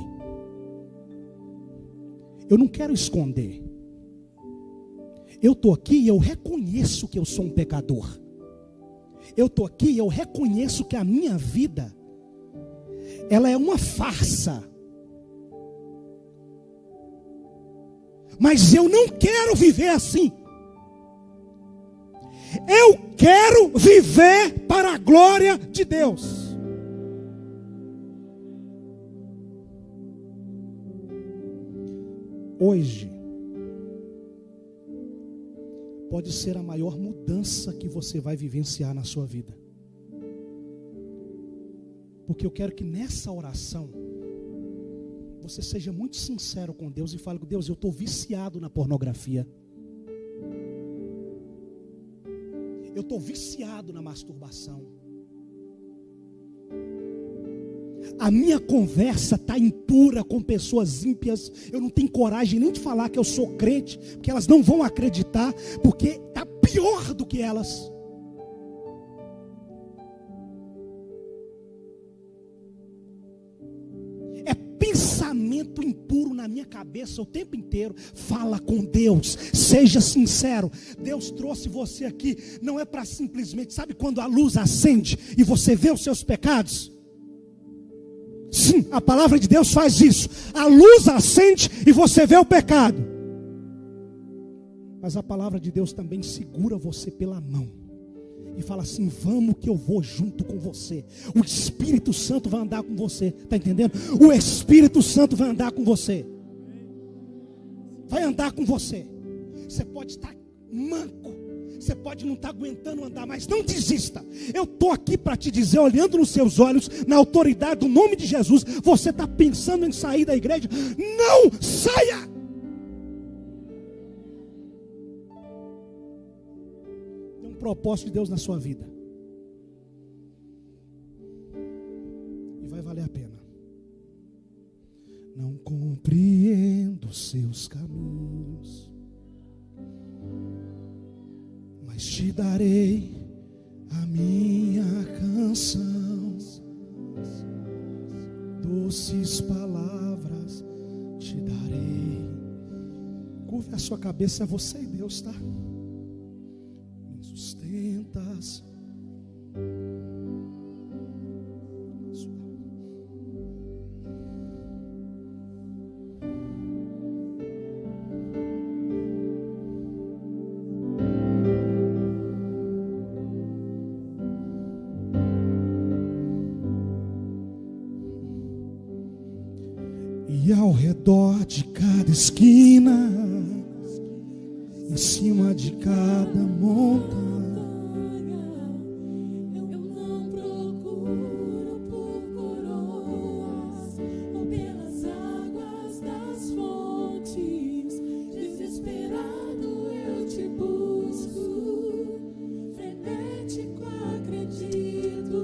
[SPEAKER 1] Eu não quero esconder. Eu estou aqui e eu reconheço que eu sou um pecador. Eu estou aqui e eu reconheço que a minha vida, ela é uma farsa. Mas eu não quero viver assim. Eu quero viver para a glória de Deus. Hoje pode ser a maior mudança que você vai vivenciar na sua vida. Porque eu quero que nessa oração você seja muito sincero com Deus e fale com Deus: eu estou viciado na pornografia. Eu estou viciado na masturbação. A minha conversa está impura com pessoas ímpias. Eu não tenho coragem nem de falar que eu sou crente, porque elas não vão acreditar, porque está pior do que elas. É pensamento impuro na minha cabeça o tempo inteiro. Fala com Deus, seja sincero. Deus trouxe você aqui, não é para simplesmente, sabe quando a luz acende e você vê os seus pecados? Sim, a palavra de Deus faz isso. A luz acende e você vê o pecado. Mas a palavra de Deus também segura você pela mão e fala assim: vamos que eu vou junto com você. O Espírito Santo vai andar com você. Está entendendo? O Espírito Santo vai andar com você. Vai andar com você. Você pode estar manco, você pode não estar aguentando andar, mas não desista. Eu estou aqui para te dizer, olhando nos seus olhos, na autoridade do nome de Jesus. Você está pensando em sair da igreja? Não saia! Tem um propósito de Deus na sua vida, e vai valer a pena. Não compreendo seus caminhos, mas te darei a minha canção, doces palavras te darei. Curve a sua cabeça, é você e Deus, tá? Me sustentas. E ao redor de cada esquina, em cima de cada montanha,
[SPEAKER 6] eu não procuro por coroas ou pelas águas das fontes. Desesperado eu te busco, frenético acredito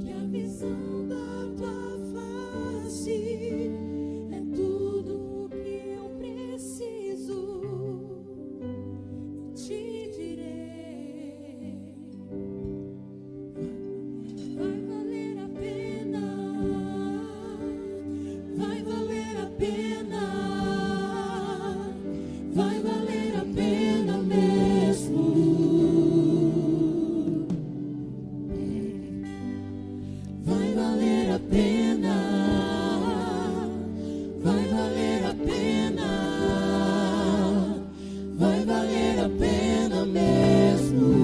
[SPEAKER 6] que a visão da tua face é tudo o que eu preciso. Eu te direi, vai valer a pena, vai valer a pena, vai valer a pena mesmo. Vai valer a pena, vai valer a pena, vai valer a pena mesmo.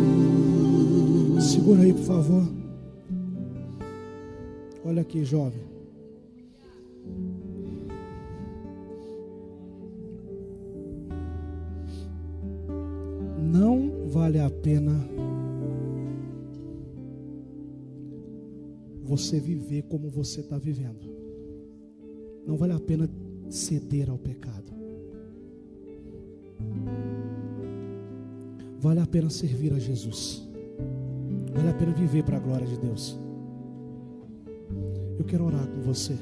[SPEAKER 1] segura aí, por favor. Olha aqui, jovem. Não vale a pena você viver como você está vivendo. Não vale a pena ceder ao pecado. Vale a pena servir a Jesus. Vale a pena viver para a glória de Deus. Eu quero orar com você.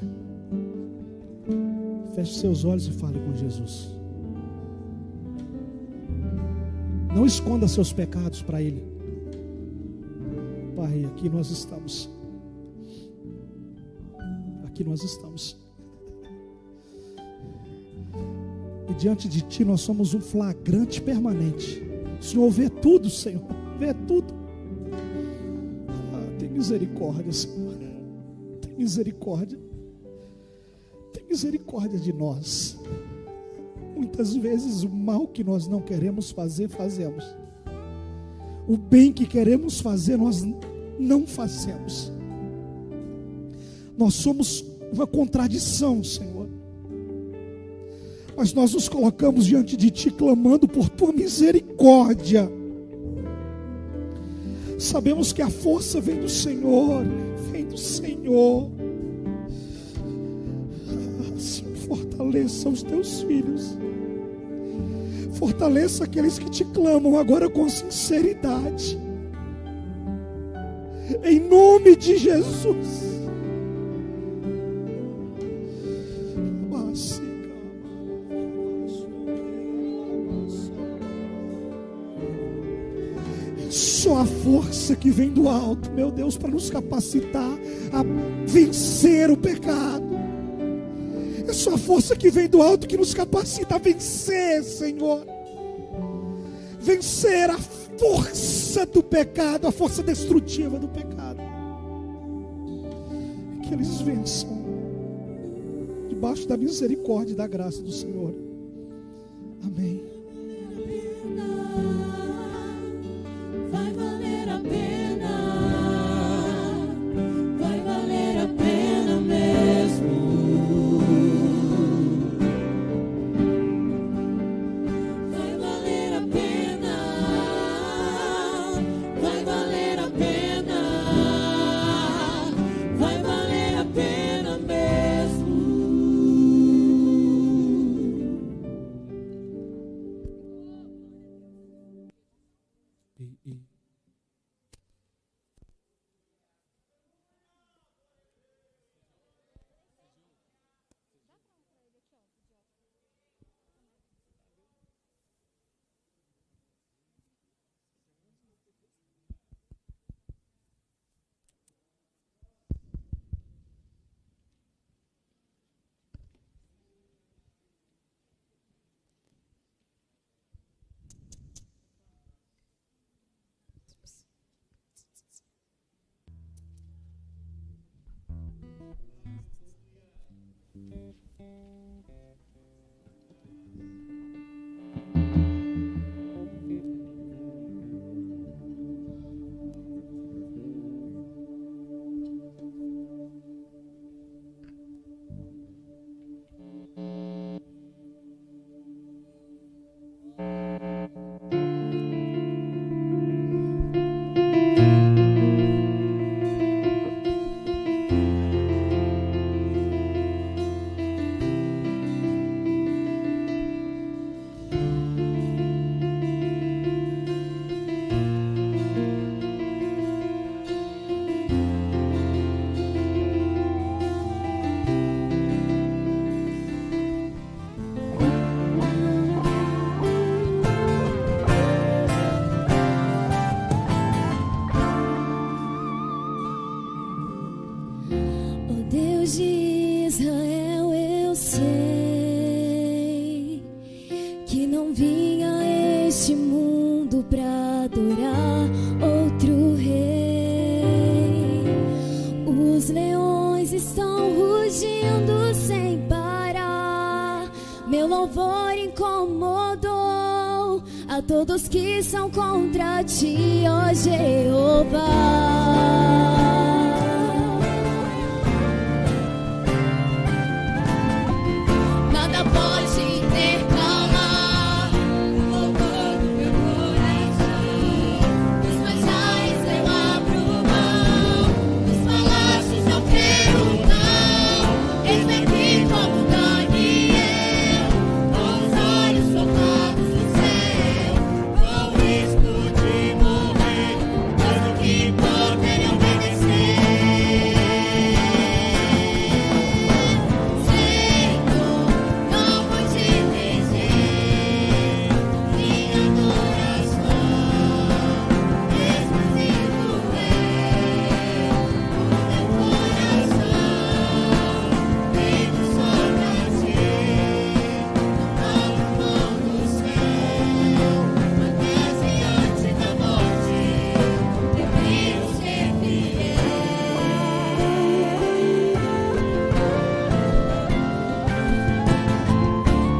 [SPEAKER 1] Feche seus olhos e fale com Jesus. Não esconda seus pecados para Ele. Pai, aqui nós estamos. Aqui nós estamos. E diante de Ti nós somos um flagrante permanente. O Senhor vê tudo, Senhor. Vê tudo. Tem misericórdia, Senhor. Tem misericórdia. Tem misericórdia de nós. Muitas vezes o mal que nós não queremos fazer, fazemos. O bem que queremos fazer, nós não fazemos. Nós somos uma contradição, Senhor. Mas nós nos colocamos diante de Ti, clamando por Tua misericórdia. Sabemos que a força vem do Senhor. Vem do Senhor. Senhor, fortaleça os Teus filhos. Fortaleça aqueles que Te clamam agora com sinceridade. Em nome de Jesus. Só a força que vem do alto, meu Deus, para nos capacitar a vencer o pecado. É só a força que vem do alto que nos capacita a vencer, Senhor. Vencer a força do pecado, a força destrutiva do pecado. Que eles vençam debaixo da misericórdia e da graça do Senhor. Amém.
[SPEAKER 6] Deus de Israel, eu sei que não vim a este mundo pra adorar outro rei. Os leões estão rugindo sem parar, meu louvor incomodou a todos que são contra ti, ó Jeová. Nada pode intercalar o louvor do meu coração. Dos manjares eu abro mão, dos palácios eu quero não. Eis-me aqui como Daniel, com os olhos focados no céu, com o risco de morrer, mas o que importa é eu obedecer.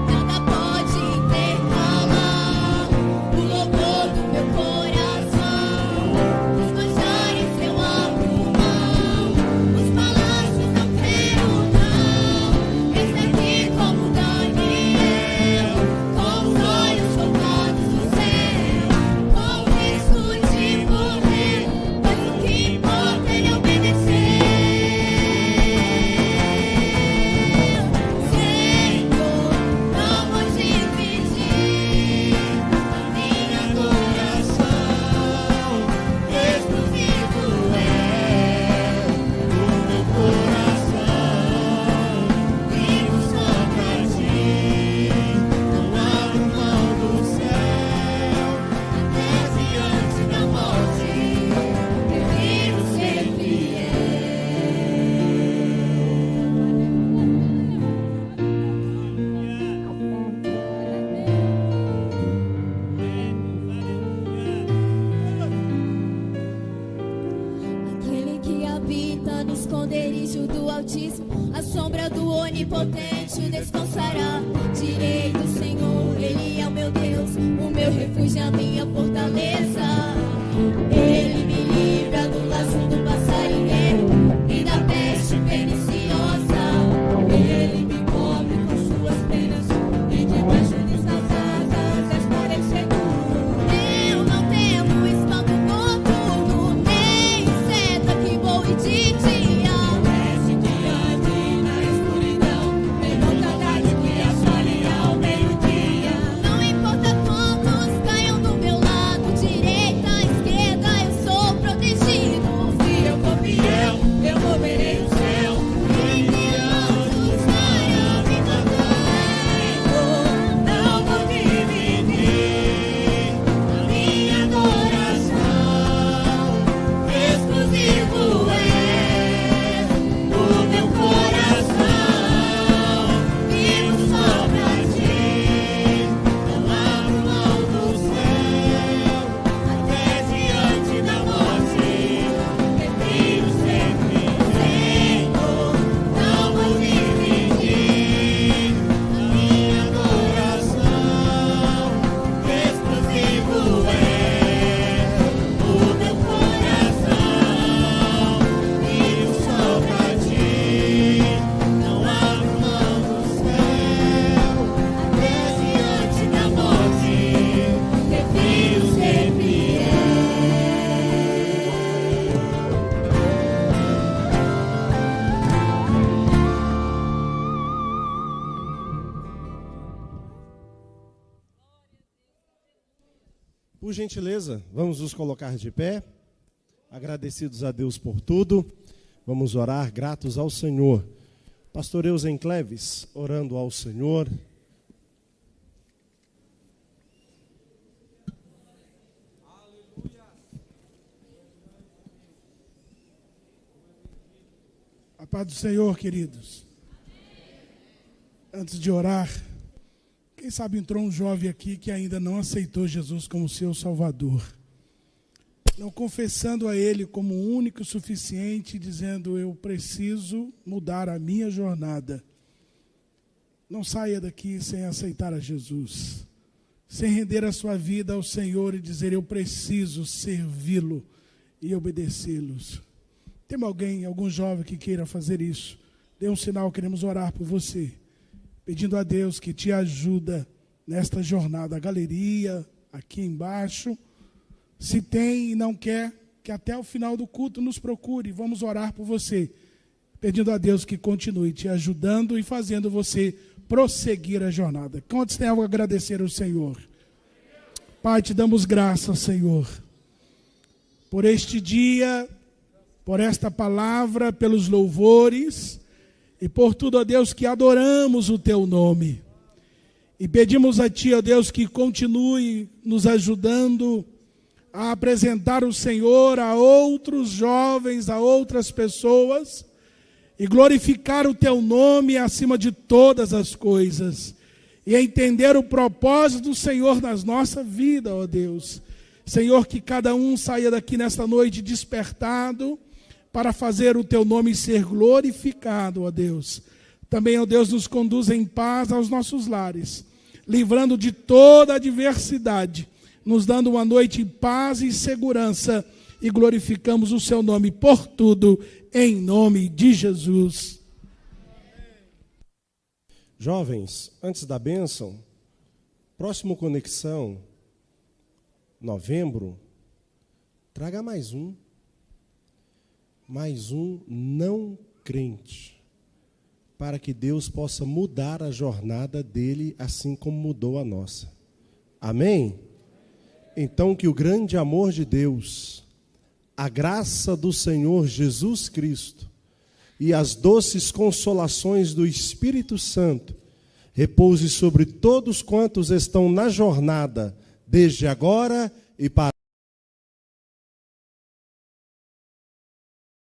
[SPEAKER 6] Nada pode intercalar o louvor do meu coração. Dos manjares eu abro mão, os palácios eu quero não. Eis-me aqui como Daniel, com os olhos focados no céu, com o risco de morrer, mas o que importa é ele obedecer. Senhor, não vou dividir a minha adoração. Exclusivo é o meu coração. Vivo só pra ti, não abro mão do céu. Até diante da morte, prefiro ser aquele que habita no esconderijo do Altíssimo, a sombra do Onipotente descansará. Direi do Senhor, Ele é o meu Deus, o meu refúgio, a minha fortaleza. Ele me livra do laço do passarinheiro e da peste perniciosa. Ele me cobre com suas penas e debaixo de suas asas estarei seguro. Eu não temo espanto noturno, nem seta que voe de dia. Desce diante na escuridão, melhor tarde que assole ao meio-dia. Não importa quantos caiam do meu lado, direita, esquerda, eu sou protegido. Se eu for fiel, eu moverei o céu, e anjos para me guardar. Não vou dividir a minha adoração. Exclusivo é o meu coração. Vivo só pra ti, não abro mão do céu. Até diante da morte, prefiro sempre Senhor. Não vou dividir a minha adoração. Exclusivo é o meu coração. Vivo só pra ti, não abro mão do céu. Até diante da morte, prefiro ser fiel.
[SPEAKER 7] Por gentileza, vamos nos colocar de pé, agradecidos a Deus por tudo, vamos orar gratos ao Senhor. Pastor Eusen Cleves, orando ao Senhor.
[SPEAKER 8] Paz do Senhor, queridos. Antes de orar, quem sabe entrou um jovem aqui que ainda não aceitou Jesus como seu Salvador, não confessando a Ele como único e suficiente, dizendo: eu preciso mudar a minha jornada. Não saia daqui sem aceitar a Jesus, sem render a sua vida ao Senhor e dizer: eu preciso servi-lo e obedecê-los. Tem alguém, algum jovem que queira fazer isso? Dê um sinal, queremos orar por você, pedindo a Deus que te ajuda nesta jornada. A galeria, aqui embaixo. Se tem e não quer, que até o final do culto nos procure. Vamos orar por você, pedindo a Deus que continue te ajudando e fazendo você prosseguir a jornada. Quantos têm algo a agradecer ao Senhor? Pai, te damos graças, Senhor, por este dia, por esta palavra, pelos louvores e por tudo, ó Deus, que adoramos o teu nome. E pedimos a ti, ó Deus, que continue nos ajudando a apresentar o Senhor a outros jovens, a outras pessoas, e glorificar o teu nome acima de todas as coisas, e entender o propósito do Senhor nas nossa vida, ó Deus. Senhor, que cada um saia daqui nesta noite despertado para fazer o teu nome ser glorificado, ó Deus. Também, ó Deus, nos conduza em paz aos nossos lares, livrando de toda adversidade, nos dando uma noite em paz e segurança, e glorificamos o seu nome por tudo, em nome de Jesus.
[SPEAKER 7] Jovens, antes da bênção, próximo Conexão, novembro, traga mais um não crente, para que Deus possa mudar a jornada dele, assim como mudou a nossa. Amém? Então, que o grande amor de Deus, a graça do Senhor Jesus Cristo e as doces consolações do Espírito Santo repouse sobre todos quantos estão na jornada, desde agora e para